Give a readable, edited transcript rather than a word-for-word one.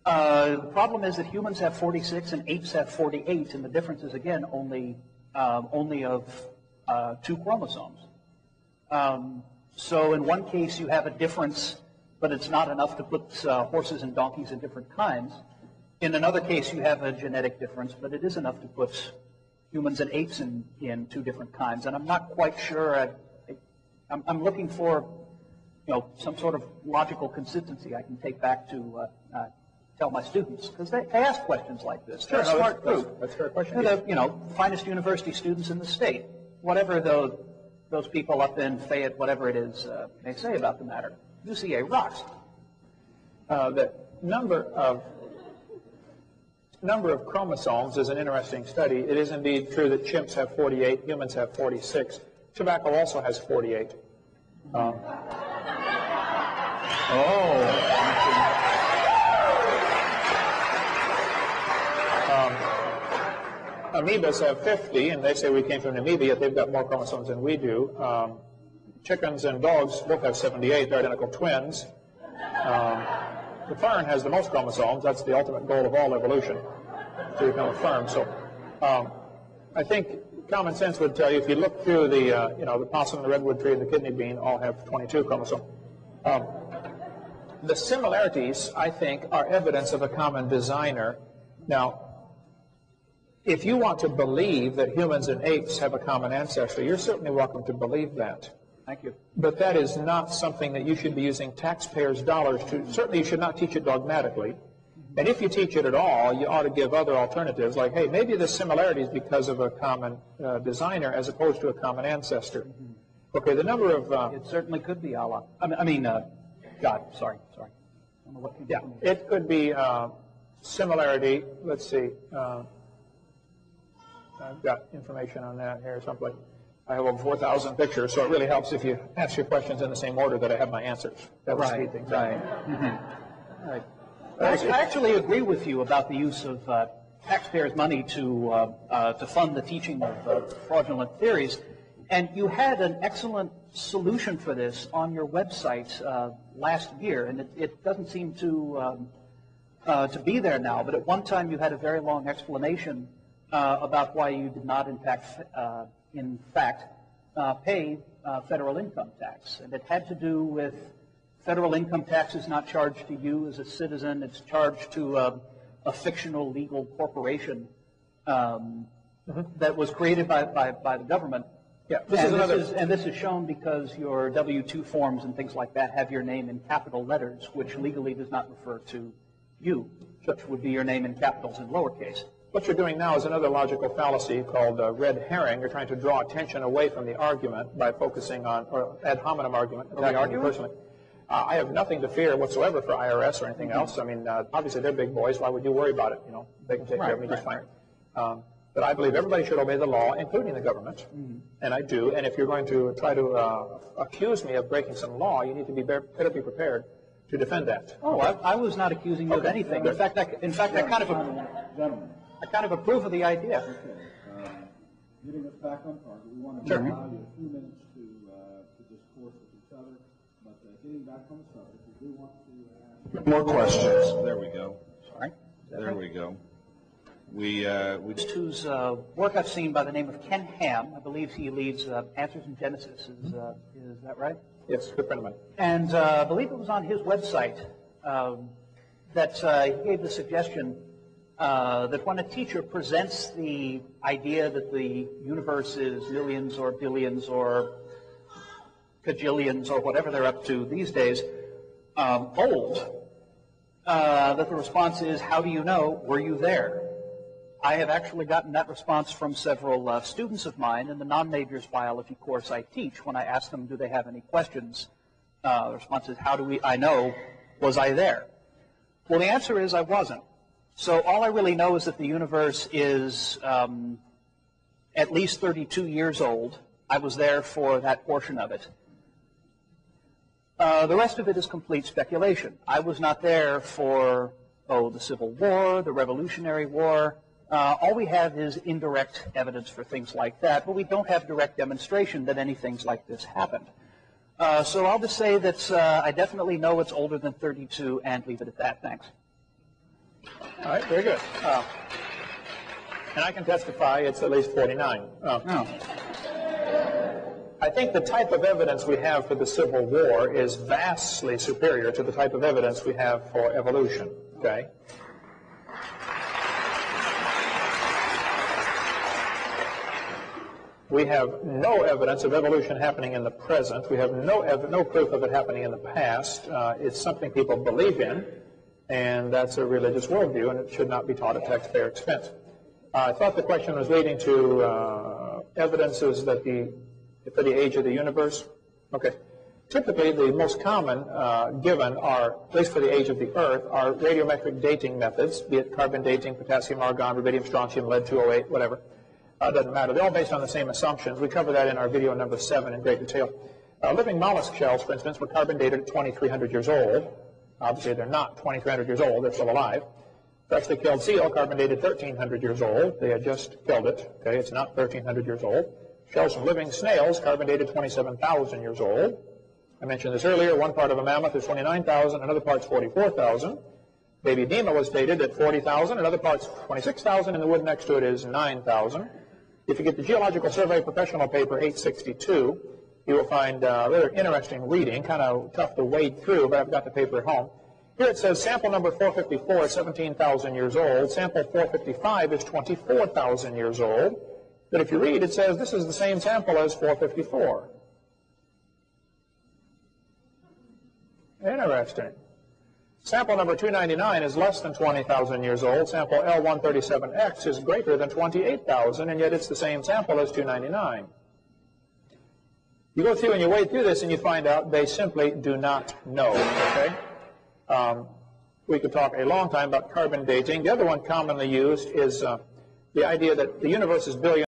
The problem is that humans have 46 and apes have 48, and the difference is, again, only of 2 chromosomes. So in one case you have a difference, but it's not enough to put horses and donkeys in different kinds. In another case you have a genetic difference, but it is enough to put humans and apes in 2 different kinds. And I'm not quite sure. I'm looking for, some sort of logical consistency I can take back to tell my students, because they ask questions like this. They're a smart group. That's a fair question. They're the finest university students in the state. Whatever those people up in Fayette, whatever it is, may say about the matter, UCA rocks. The number of chromosomes is an interesting study. It is indeed true that chimps have 48, humans have 46. Tobacco also has 48. Amoebas have 50, and they say we came from an amoeba, yet they've got more chromosomes than we do. Chickens and dogs both have 78. They're identical twins. The fern has the most chromosomes. That's the ultimate goal of all evolution, to become a fern. So I think common sense would tell you, if you look through the possum, the redwood tree, and the kidney bean all have 22 chromosomes. The similarities, I think, are evidence of a common designer. Now, if you want to believe that humans and apes have a common ancestor, you're certainly welcome to believe that. Thank you. But that is not something that you should be using taxpayers' dollars to. Certainly you should not teach it dogmatically. And if you teach it at all, you ought to give other alternatives, like, hey, maybe the similarity is because of a common designer as opposed to a common ancestor. Okay, the number of... it certainly could be Allah. God, sorry. I don't know what yeah, it could be similarity. Let's see. I've got information on that here someplace. I have over 4,000 pictures, so it really helps if you ask your questions in the same order that I have my answers. That would speed things up. Right. I actually agree with you about the use of taxpayers' money to fund the teaching of fraudulent theories. And you had an excellent solution for this on your website last year, and it doesn't seem to be there now. But at one time you had a very long explanation about why you did not, in fact, pay federal income tax. And it had to do with federal income tax is not charged to you as a citizen. It's charged to a fictional legal corporation that was created by the government. Yeah, this is shown because your W-2 forms and things like that have your name in capital letters, which legally does not refer to you, which would be your name in capitals and lowercase. What you're doing now is another logical fallacy called red herring. You're trying to draw attention away from the argument by focusing on, or ad hominem argument, attacking me personally. I have nothing to fear whatsoever for IRS or anything else. I mean, obviously they're big boys. Why would you worry about it? They can take care of me just fine. But I believe everybody should obey the law, including the government, and I do. And if you're going to try to accuse me of breaking some law, you need to better be prepared to defend that. Oh, I was not accusing you of anything. In fact, I kind of approve of the idea. Okay. Getting us back on target, we want to allow you a few minutes to discourse with each other, but getting back on the subject, we do want to ask more questions. There we go. Sorry. There we go. Whose work I've seen by the name of Ken Ham. I believe he leads Answers in Genesis. Is that right? Yes, good friend of mine. And I believe it was on his website that he gave the suggestion that when a teacher presents the idea that the universe is millions or billions or cajillions or whatever they're up to these days, old, that the response is, how do you know? Were you there? I have actually gotten that response from several students of mine in the non-majors biology course I teach. When I ask them, do they have any questions, the response is, how do I know? Was I there? Well, the answer is I wasn't. So all I really know is that the universe is at least 32 years old. I was there for that portion of it. The rest of it is complete speculation. I was not there for, the Civil War, the Revolutionary War. All we have is indirect evidence for things like that, but we don't have direct demonstration that anything like this happened. So I'll just say that I definitely know it's older than 32 and leave it at that. Thanks. All right, very good. And I can testify it's at least 49. No. I think the type of evidence we have for the Civil War is vastly superior to the type of evidence we have for evolution. Okay? We have no evidence of evolution happening in the present. We have no proof of it happening in the past. It's something people believe in, and that's a religious worldview, and it should not be taught at taxpayer expense. I thought the question was leading to evidences that for the age of the universe. Okay. Typically, the most common given are, at least for the age of the Earth, are radiometric dating methods, be it carbon dating, potassium, argon, rubidium, strontium, lead-208, whatever. Doesn't matter. They're all based on the same assumptions. We cover that in our video number 7 in great detail. Living mollusk shells, for instance, were carbon dated at 2,300 years old. Obviously, they're not 2,300 years old. They're still alive. Freshly killed seal, carbon dated 1,300 years old. They had just killed it. Okay, it's not 1,300 years old. Shells from living snails, carbon dated 27,000 years old. I mentioned this earlier. One part of a mammoth is 29,000, another part's 44,000. Baby Dima was dated at 40,000, another part's 26,000, and the wood next to it is 9,000. If you get the Geological Survey Professional Paper 862, you will find rather interesting reading, kind of tough to wade through, but I've got the paper at home. Here it says sample number 454 is 17,000 years old. Sample 455 is 24,000 years old. But if you read, it says this is the same sample as 454. Interesting. Sample number 299 is less than 20,000 years old. Sample L137X is greater than 28,000, and yet it's the same sample as 299. You go through and you wade through this, and you find out they simply do not know. Okay? We could talk a long time about carbon dating. The other one commonly used is the idea that the universe is billions